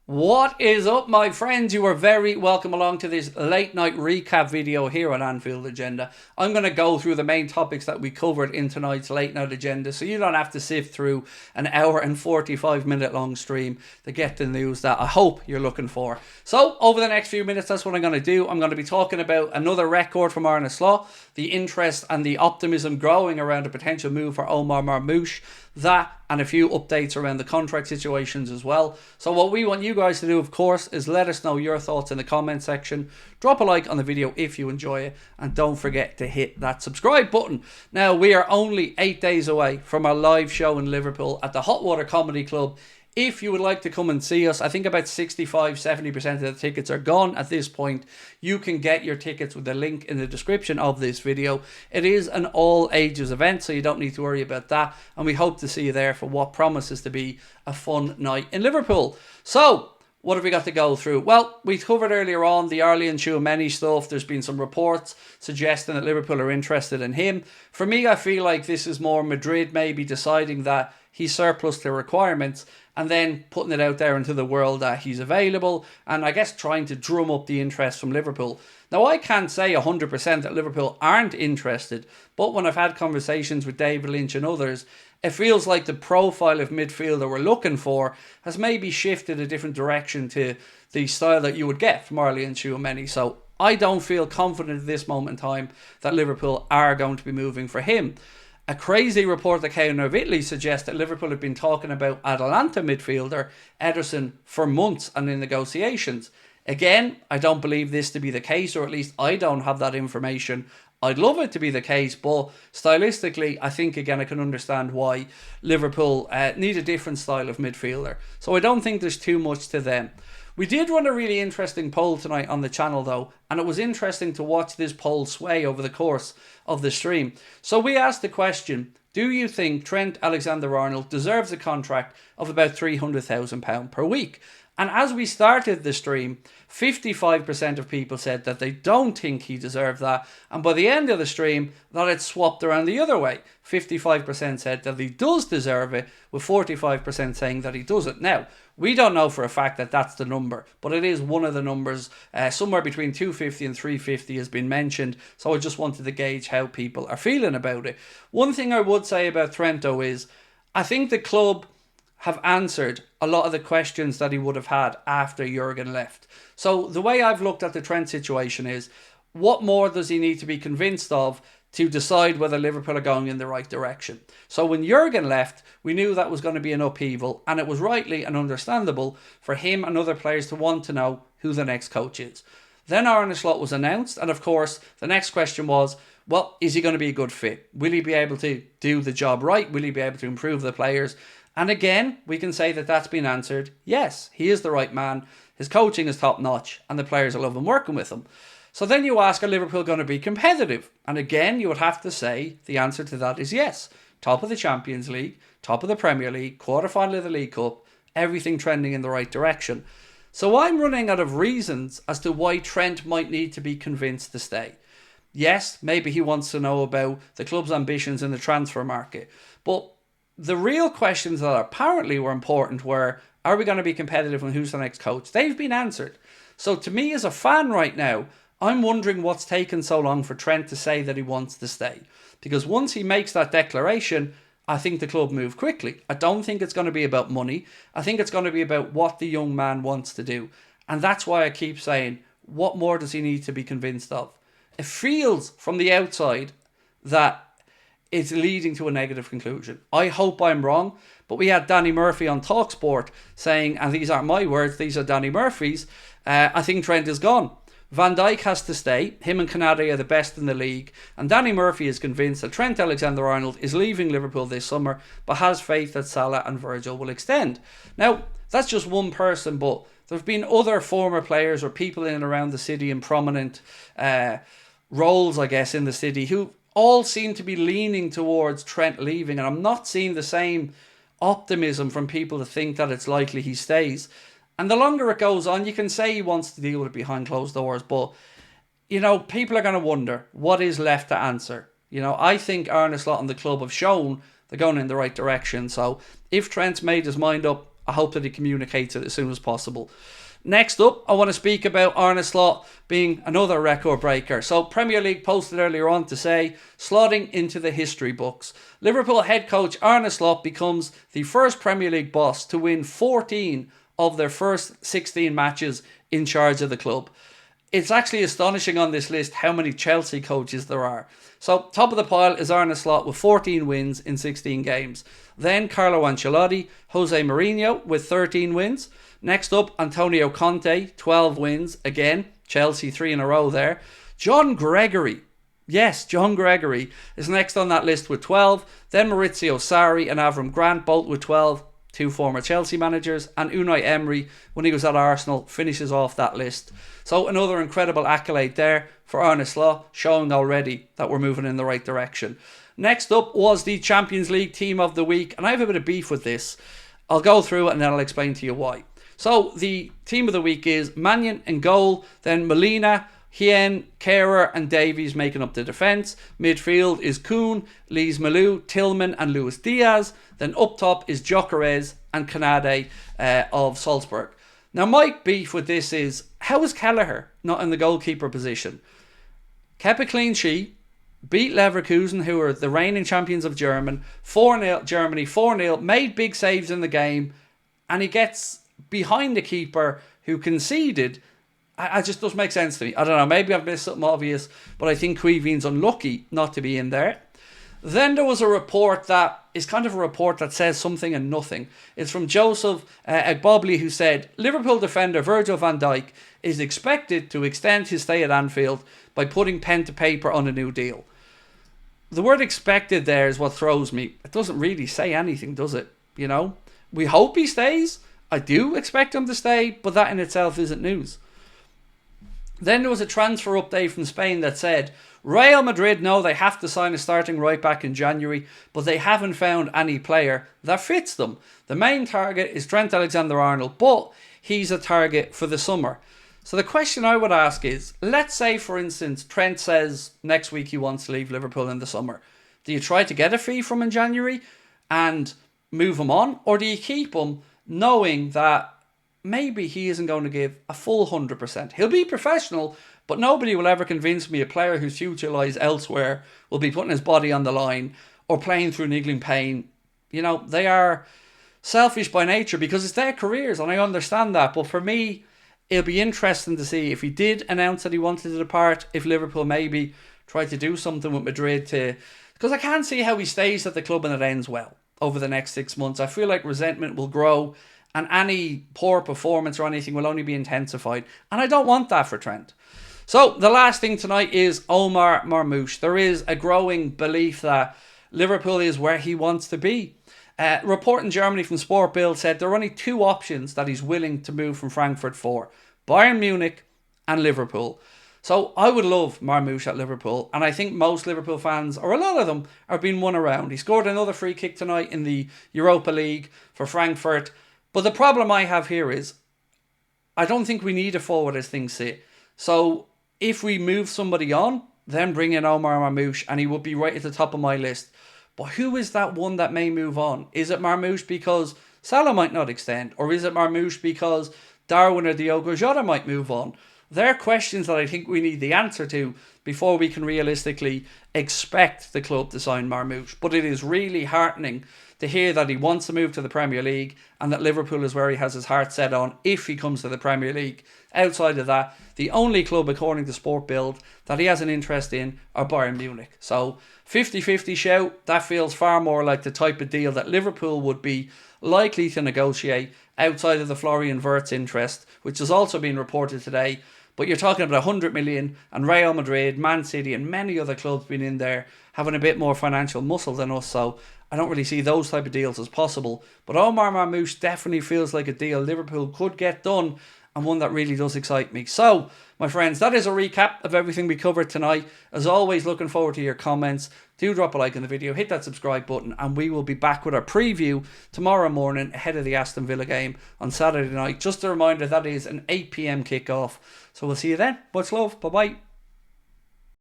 What is up, my friends? You are very welcome along to this late night recap video here on Anfield Agenda. I'm going to go through the main topics that we covered in tonight's late night agenda, so you don't have to sift through an hour and 45-minute long stream to get the news that I hope you're looking for. So over the next few minutes, that's what I'm going to do. I'm going to be talking about another record from Arne Slot, the interest and the optimism growing around a potential move for Omar Marmoush, that and a few updates around the contract situations as well. So what we want you guys to do, of course, is let us know your thoughts in the comment section. Drop a like on the video if you enjoy it, and don't forget to hit that subscribe button. Now, we are only 8 days away from our live show in Liverpool at the Hot Water Comedy Club. If you would like to come and see us, I think about 65-70% of the tickets are gone at this point. You can get your tickets with the link in the description of this video. It is an all ages event, so you don't need to worry about that. And we hope to see you there for what promises to be a fun night in Liverpool. So, what have we got to go through? Well, we covered earlier on the Arlian Tchouameni stuff. There's been some reports suggesting that Liverpool are interested in him. For me, I feel like this is more Madrid maybe deciding that he's surplus to requirements and then putting it out there into the world that he's available, and I guess trying to drum up the interest from Liverpool. Now, I can't say 100% that Liverpool aren't interested, but when I've had conversations with David Lynch and others, it feels like the profile of midfielder we're looking for has maybe shifted a different direction to the style that you would get from Arlian Tchouameni. So I don't feel confident at this moment in time that Liverpool are going to be moving for him. A crazy report that came out of Italy suggests that Liverpool have been talking about Atalanta midfielder Ederson for months and in negotiations. Again, I don't believe this to be the case, or at least I don't have that information. I'd love it to be the case, but stylistically, I think, again, I can understand why Liverpool need a different style of midfielder. So I don't think there's too much to them. We did run a really interesting poll tonight on the channel though, and it was interesting to watch this poll sway over the course of the stream. So we asked the question, do you think Trent Alexander-Arnold deserves a contract of about £300,000 per week? And as we started the stream, 55% of people said that they don't think he deserved that. And by the end of the stream, that had swapped around the other way. 55% said that he does deserve it, with 45% saying that he doesn't. Now, we don't know for a fact that that's the number, but it is one of the numbers. Somewhere between 250 and 350 has been mentioned. So I just wanted to gauge how people are feeling about it. One thing I would say about Trento is, I think the club have answered a lot of the questions that he would have had after Jurgen left. So the way I've looked at the Trent situation is, what more does he need to be convinced of to decide whether Liverpool are going in the right direction? So when Jurgen left, we knew that was going to be an upheaval, and it was rightly and understandable for him and other players to want to know who the next coach is. Then Arne Slot was announced, and of course the next question was, well, is he going to be a good fit? Will he be able to do the job right? Will he be able to improve the players? And again, we can say that that's been answered. Yes, he is the right man. His coaching is top notch and the players are loving working with him. So then you ask, are Liverpool going to be competitive? And again, you would have to say the answer to that is yes. Top of the Champions League, top of the Premier League, quarter-final of the League Cup, everything trending in the right direction. So I'm running out of reasons as to why Trent might need to be convinced to stay. Yes, maybe he wants to know about the club's ambitions in the transfer market, but the real questions that apparently were important were, are we going to be competitive and who's the next coach? They've been answered. So to me as a fan right now, I'm wondering what's taken so long for Trent to say that he wants to stay. Because once he makes that declaration, I think the club move quickly. I don't think it's going to be about money. I think it's going to be about what the young man wants to do. And that's why I keep saying, what more does he need to be convinced of? It feels from the outside that it's leading to a negative conclusion. I hope I'm wrong, but we had Danny Murphy on TalkSport saying, and these aren't my words, these are Danny Murphy's, I think Trent is gone. Van Dijk has to stay. Him and Canadi are the best in the league. And Danny Murphy is convinced that Trent Alexander-Arnold is leaving Liverpool this summer, but has faith that Salah and Virgil will extend. Now, that's just one person, but there have been other former players or people in and around the city in prominent roles, I guess, in the city who all seem to be leaning towards Trent leaving. And I'm not seeing the same optimism from people to think that it's likely he stays. And the longer it goes on, you can say he wants to deal with it behind closed doors, but, you know, people are going to wonder what is left to answer. You know, I think Arne Slot and the club have shown they're going in the right direction. So if Trent's made his mind up, I hope that he communicates it as soon as possible. Next up, I want to speak about Arne Slot being another record breaker. So Premier League posted earlier on to say, slotting into the history books. Liverpool head coach Arne Slot becomes the first Premier League boss to win 14 of their first 16 matches in charge of the club. It's actually astonishing on this list how many Chelsea coaches there are. So top of the pile is Arne Slot with 14 wins in 16 games. Then Carlo Ancelotti, Jose Mourinho with 13 wins. Next up, Antonio Conte, 12 wins. Again, Chelsea 3 in a row there. John Gregory. Yes, John Gregory is next on that list with 12. Then Maurizio Sarri and Avram Grant, both with 12. Two former Chelsea managers. And Unai Emery, when he was at Arsenal, finishes off that list. So another incredible accolade there for Arne Slot, showing already that we're moving in the right direction. Next up was the Champions League Team of the Week. And I have a bit of beef with this. I'll go through it and then I'll explain to you why. So the team of the week is Mannion in goal, then Molina, Hien, Kehrer and Davies making up the defence. Midfield is Kuhn, Lees Malou, Tillman and Luis Diaz. Then up top is Gyökeres and Kanade of Salzburg. Now my beef with this is, how is Kelleher not in the goalkeeper position? Kept a clean sheet, beat Leverkusen, who are the reigning champions of Germany, 4-0, made big saves in the game, and he gets behind the keeper who conceded. I just doesn't make sense to me. I don't know, maybe I've missed something obvious, but I think Cuivine's unlucky not to be in there. Then there was a report that is kind of a report that says something and nothing. It's from Joseph Agbobley, who said Liverpool defender Virgil van Dijk is expected to extend his stay at Anfield by putting pen to paper on a new deal. The word expected there is what throws me. It doesn't really say anything, does it? You know, we hope he stays. I do expect him to stay, but that in itself isn't news. Then there was a transfer update from Spain that said Real Madrid know they have to sign a starting right back in January, but they haven't found any player that fits them. The main target is Trent Alexander-Arnold, but he's a target for the summer. So the question I would ask is, let's say for instance Trent says next week he wants to leave Liverpool in the summer. Do you try to get a fee from him in January and move him on, or do you keep him knowing that maybe he isn't going to give a full 100%. He'll be professional, but nobody will ever convince me a player whose future lies elsewhere will be putting his body on the line or playing through niggling pain. You know, they are selfish by nature because it's their careers, and I understand that. But for me, it'll be interesting to see if he did announce that he wanted to depart, if Liverpool maybe tried to do something with Madrid to... Because I can't see how he stays at the club and it ends well over the next 6 months. I feel like resentment will grow and any poor performance or anything will only be intensified. And I don't want that for Trent. So the last thing tonight is Omar Marmoush. There is a growing belief that Liverpool is where he wants to be. A report in Germany from Sport Bild said there are only two options that he's willing to move from Frankfurt for: Bayern Munich and Liverpool. So I would love Marmoush at Liverpool, and I think most Liverpool fans, or a lot of them, are being won around. He scored another free kick tonight in the Europa League for Frankfurt. But the problem I have here is, I don't think we need a forward as things sit. So if we move somebody on, then bring in Omar Marmoush, and he would be right at the top of my list. But who is that one that may move on? Is it Marmoush because Salah might not extend? Or is it Marmoush because Darwin or Diogo Jota might move on? They're questions that I think we need the answer to before we can realistically expect the club to sign Marmoush. But it is really heartening to hear that he wants to move to the Premier League and that Liverpool is where he has his heart set on if he comes to the Premier League. Outside of that, the only club, according to Sport Bild, that he has an interest in are Bayern Munich. So 50-50 shout, that feels far more like the type of deal that Liverpool would be likely to negotiate outside of the Florian Wirtz interest, which has also been reported today. But you're talking about 100 million, and Real Madrid, Man City and many other clubs being in there having a bit more financial muscle than us, so I don't really see those type of deals as possible. But Omar Marmoush definitely feels like a deal Liverpool could get done, and one that really does excite me. So, my friends, that is a recap of everything we covered tonight. As always, looking forward to your comments. Do drop a like on the video, hit that subscribe button, and we will be back with our preview tomorrow morning ahead of the Aston Villa game on Saturday night. Just a reminder, that is an 8 PM kickoff. So we'll see you then. Much love. Bye-bye.